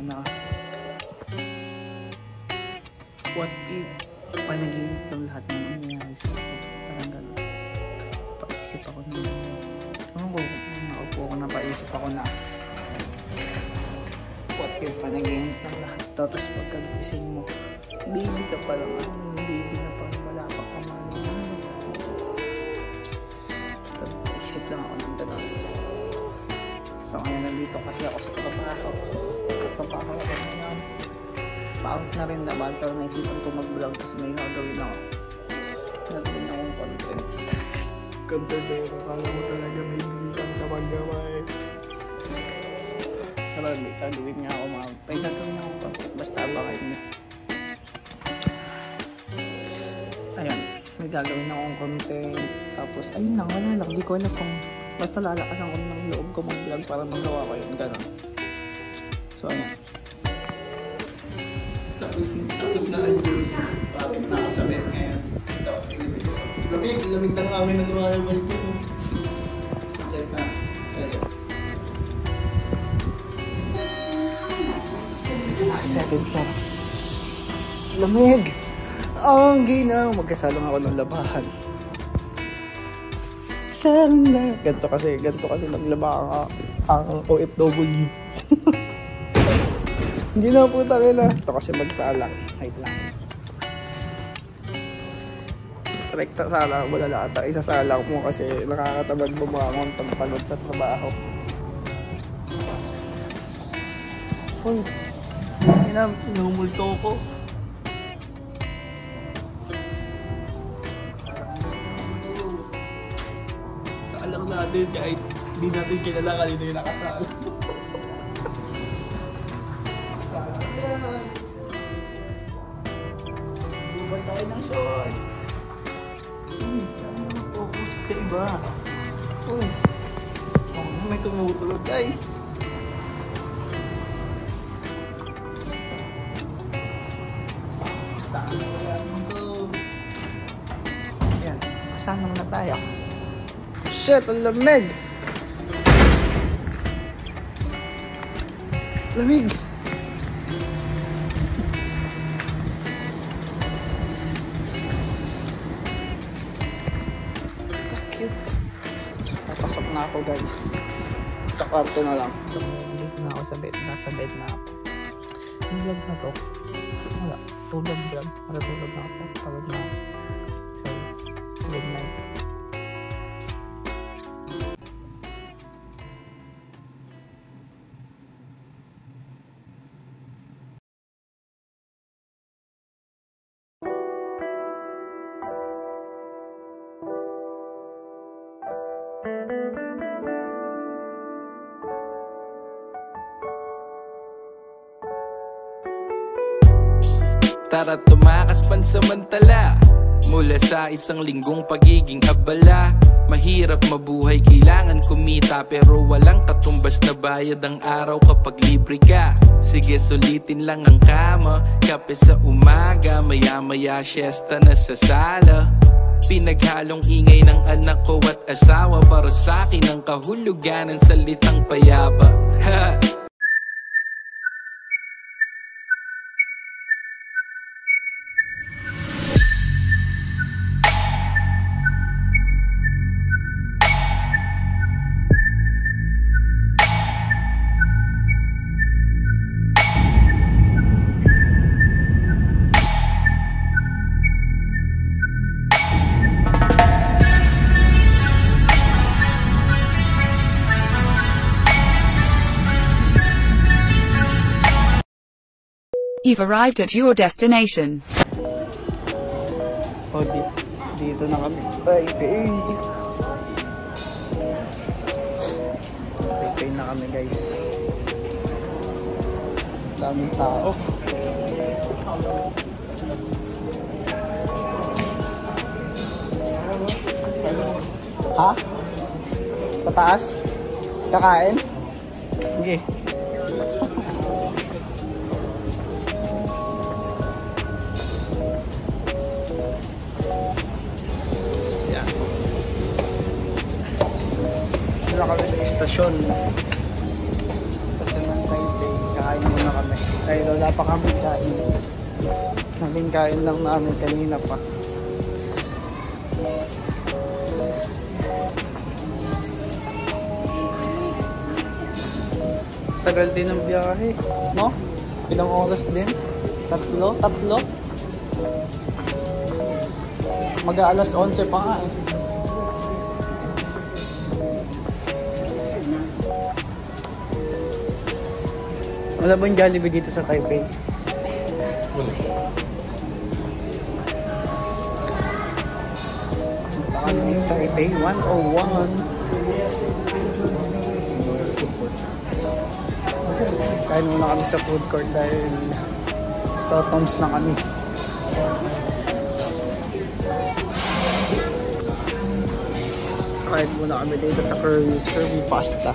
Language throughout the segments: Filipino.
na what if panaginip ng lahat ng nangyayari sa akin. Parang gano'n. Paisip ako na nakaupo ako na paisip ako na what if panaginip ng lahat. Tapos pagkagising mo, baby ka pa lang, baby na pa, wala pa ka man. Basta isip lang ako ng gano'n. So ngayon nandito kasi ako sa trabaho ako na pa-out na rin naman, pero naisipan ko mag-vlog kasi may gagawin ako. Nagawin akong content. Content kala mo talaga may bilang sa paggawa eh. Pero may gagawin nga ako may gagawin akong content, basta abangan nyo. Ayun, may gagawin akong content. Tapos ayun lang, wala lang, di ko alam kung basta lalakasan ko ng loob ko mag-vlog para magawa ko yun, gano'n. So ayun. Tapos na ayun. Bakit nakasabit ngayon? Tapos lamig ng amin na lumalabas dito. Check na. Ito na, 7 ka. Lamig! Ang ginaw! Magkasalong ako ng labahan. Surrender. Ganto kasi maglaba ang OFW. Hindi na po tayo na. Ito kasi magsalang. Wait lang. Rekta salang. Wala lata. Isasalang mo kasi nakakatabad bumangon pagpagod sa trabaho. Uy. Inumulto ko. Salang natin kahit hindi natin kilala kanino yung nakasala. Bubay tayo ng short. Focus ka iba. Uy. May tumutulog guys. Saan na wala nito? Ayan. Saan naman na tayo? Shit! Ang lamig! Lamig! Napasok na ako guys sa kwarto na lang. Dito na ako sa bed, nasa bed na ako. Yung vlog na to wala, tulog vlog, maratulog na ako, tawag na ako. So, good night. Tara tumakas pansamantala mula sa isang linggong pagiging abala. Mahirap mabuhay, kailangan kumita, pero walang katumbas na bayad ang araw kapag libre ka. Sige sulitin lang ang kama, kape sa umaga, maya maya siesta na sa sala. Pinaghalong ingay ng anak ko at asawa, para sa akin ang kahulugan ng salitang payapa. Ha! You've arrived at your destination. O, dito na kami sa Taipei. Taipei na kami guys. Daming tao. Ha? Sa taas? Kakain? Sige. Kami sa istasyon ng Taipei, kakain muna kami. Ay, wala pa kami kain. Naging kain lang namin kanina pa. Tagal din ang biyahe, no? Ilang oras din? Tatlo? Mag-aalas 11 pa nga eh. Wala bang Jollibee dito sa Taipei? Wala. Punta kami ng Taipei 101. Kain muna kami sa food court dahil totoms na kami. Kain muna kami dito sa curvy pasta.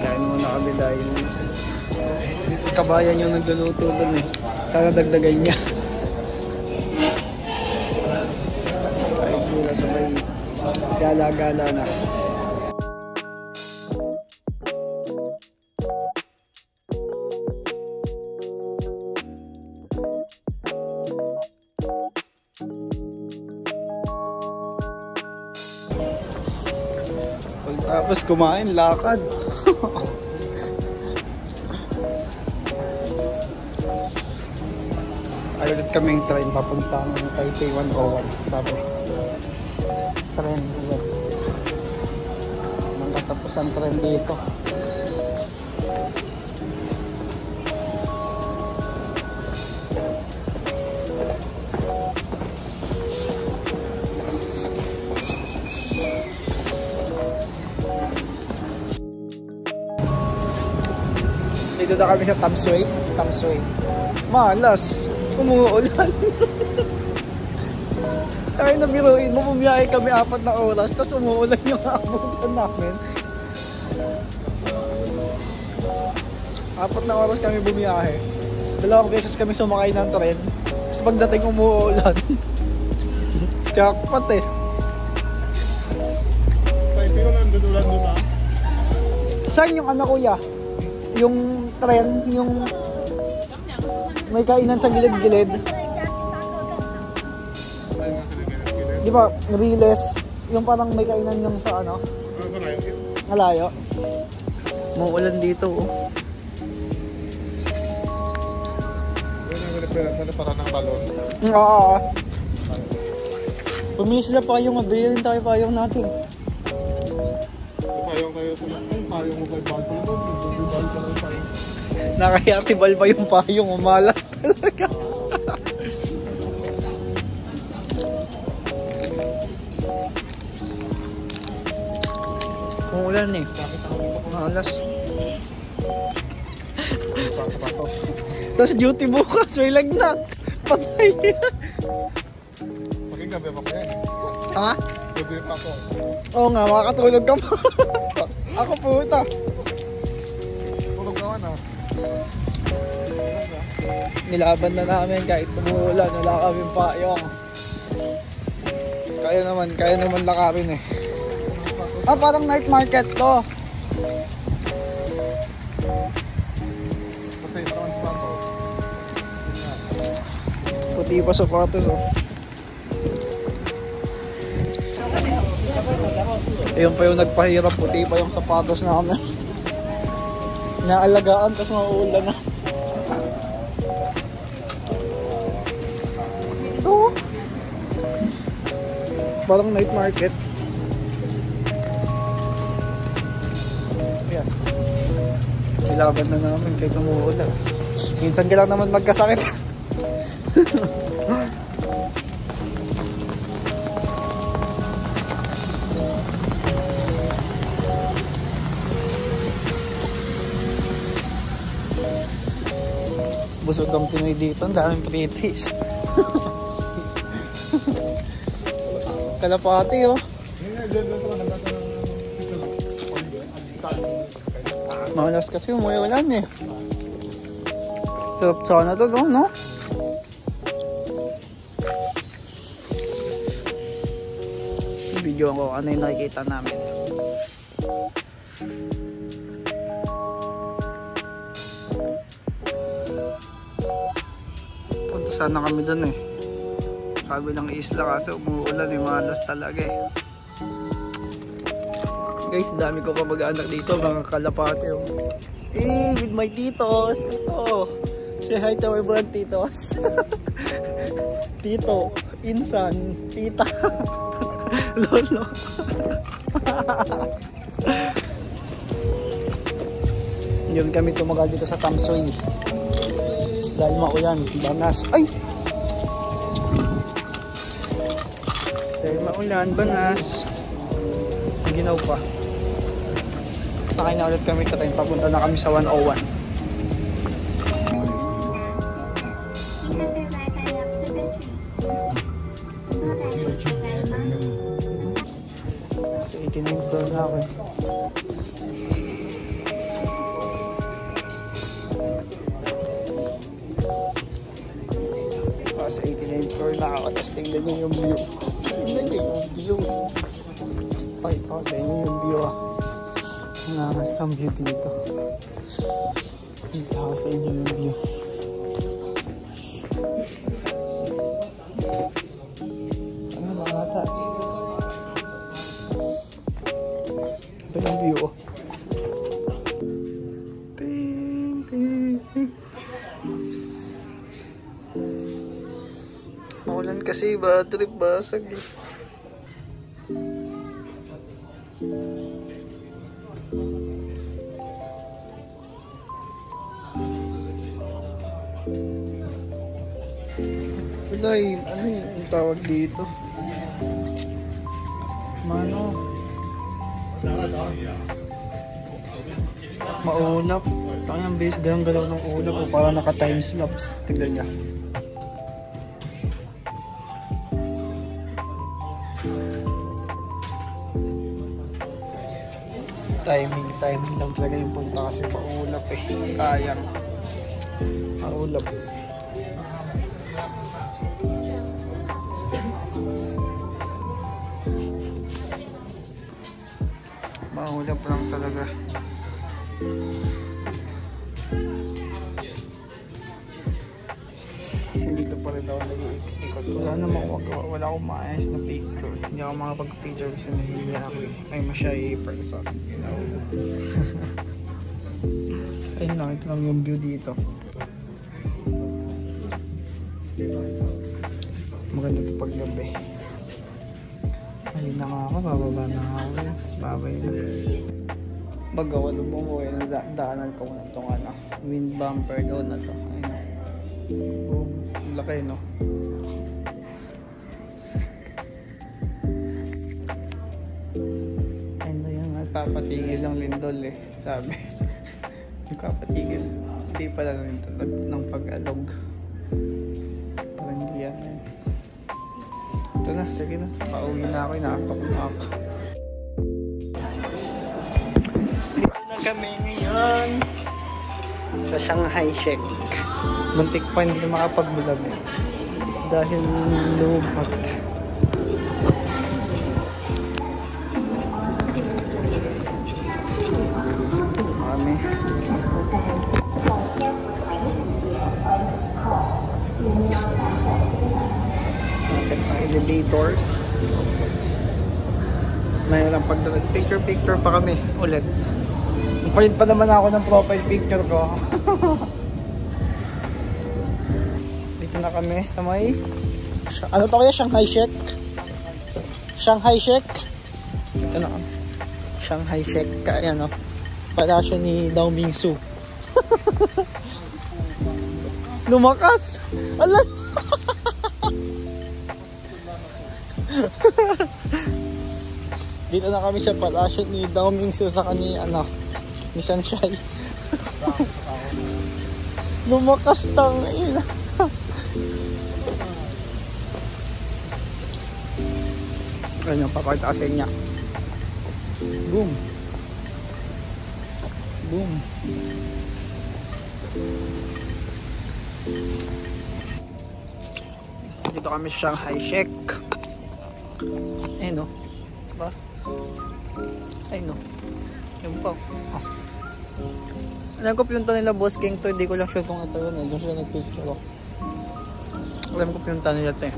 Kain muna kami dahil kabayan yung nagluluto dun eh. Sana dagdagan niya. Kain muna sabay gala-gala na. Tapos kumain, lakad. Ayun kaming train papunta ng Taipei 101. Sabi train ulit. Nang katapos ang train dito. Dito na kami sa Tamsui. Malas, umuulan. Kaya nabiruin mo, bumiyahe kami 4 na oras, tapos umuulan yung abutan namin. 4 na oras kami bumiyahe. 2 beses kami sumakay ng tren. Tapos pagdating umuulan. Jackpot eh. Taipei ko lang dudulan doon ba? Saan yung ano kuya? Yung tren, yung may kainan sa gilid-gilid. Di ba, Riles, yung parang may kainan yung sa ano? Malayo. Muulan dito oh. Para ng balon. Oo. Pumili sila payong, mabili rin tayo payong natin. Payong kayo sa payong mo kay Bato. Nakayatibal pa yung payong, umalas talaga. Umulan eh. Umalas. Tapos duty bukas, may lagnat. Patay. Saking gabi pa ko yan. Ha? Gabi pa ko. Oo nga, makakatulog ka pa. Ako puta. Tulog naman ah. Nilaban na namin kahit umuulan, wala kaming payong. Kaya naman lakarin eh. Ah, parang night market to. Kasi ito naman si Bato. Puti pa sapatos oh. Ayun pa yung nagpahirap, puti pa yung sapatos namin. Naalagaan tapos mauulan na. Ito. Parang night market. Ayan. Nilaban na namin kahit umuulan. Minsan ka lang naman magkasakit. Busog ang Pinoy dito, ang daming British. Kalapati oh. Malas kasi umuulan eh. Sarap sana to no? Video ko ano yung nakikita namin. sana kami dun eh. Sabi ng isla kasi umuulan eh, malas talaga eh. Guys, dami ko kamag-anak dito, mga kalapate oh. With my titos, tito. Say hi to my vlog, titos. Tito, insan, tita, lolo. Yun kami tumagal dito sa Tamsoy. Dahil maulan, banas. Ay! Dahil maulan, banas. Ginaw pa. Sakay na ulit kami train. Papunta na kami sa 101. Sa 89 floor na ako eh. Sa 89 floor na ako. Tapos tingnan nyo yung view. Tingnan nyo yung view. Pakita ko sa inyo yung view ah. Nangakas ng view dito. Pakita ko sa inyo yung view. Ano mga ata? Ito yung view oh. Ting ting. Maulan kasi ba? Trip basag eh. Wala yun, ano yung tawag dito? Mano? Maulap. Taka ng base, galaw ng ulap o para naka timelapse. Tignan niya. Timing lang talaga yung punta kasi paulap eh. Sayang. Maulap. Maulap lang talaga. Dito pa rin ako nag-iikot. Wala akong maayos na picture. Hindi ako makapag-picture kasi nahihiya ako eh. Ay mashy person, you know. Ayun lang, ito lang yung view dito. Maganda ito pag gabi. Ayun na nga ako, bababa na ako guys. Babay na. Baga wala bumuwi, daanan ko na itong ano, wind bumper doon na to. Ayun. Boom. Laki no. Ayun na yung nagpapatigil ng lindol eh. Sabi. Nagpapatigil. Hindi pala lindol ng pag-alog. Parang hindi yan eh. Ito na, sige na. Pauwi na ako, inaantok na ako. Dito na kami ngayon sa Shanghai Shek. Muntik pa hindi makapag-vlog eh. Dahil lubat. Marami. Elevators. May lang pagdalag picture pa kami ulit. Palit pa naman ako ng profile picture ko. Dito na kami sa may ano to kaya? Shanghai Shek? Shanghai Shek? Ito na kami. Shanghai Shek. Kaya ano? Para siya ni Dao Mingsu. Lumakas! Alam! Dito na kami sa palasyo ni Dao Mingsu sa kani ano ni Sunshine. Lumakas tang ina. Ayun yung papakita sa niya. Boom. Boom. Dito kami sa Shanghai Shek. Ayun o. Diba? Ayun o. Yun po. Oh. Alam ko pinunta nila Boss King to. Hindi ko lang sure kung ito yun. Doon sila nag-picture o. Alam ko pinunta nila ito eh.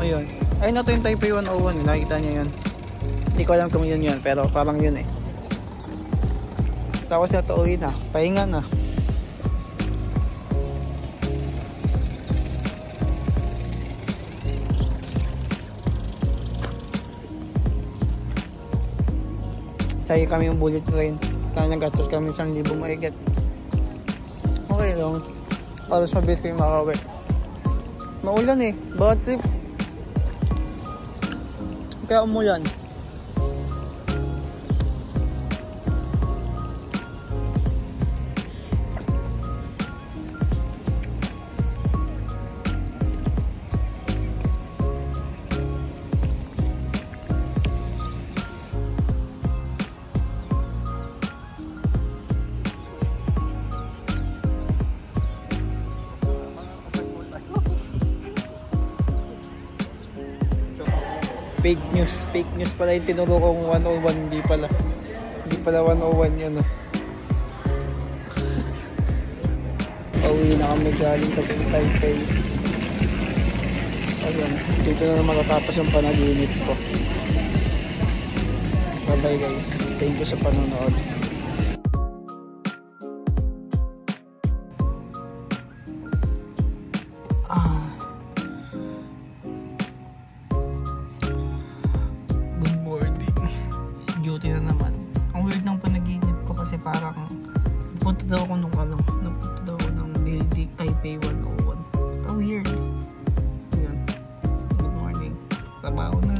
Ayun. Ayun na ito yung Taipei 101. Nakikita niyo yun. Hindi ko alam kung yun yun. Pero parang yun eh. Tapos na ito uwi na. Pahinga na. Sayang kami yung bullet train. Kaya nagastos kami 1,000 maigit. Okay lang. Alas mabilis kayo makakawin. Maulan eh. Bad trip. Kaya umulan. Fake news pala yung tinuro kong 101, hindi pala 101 yun. Pauwi na kami galing sa Taipei. So yun, dito na matatapos yung panaginip ko. Bye bye guys, thank you sa panonood. Duty na naman. Ang weird ng panaginip ko kasi parang napunta daw ako ng building Taipei 101. Ang weird. Ayan. Good morning. Trabaho na.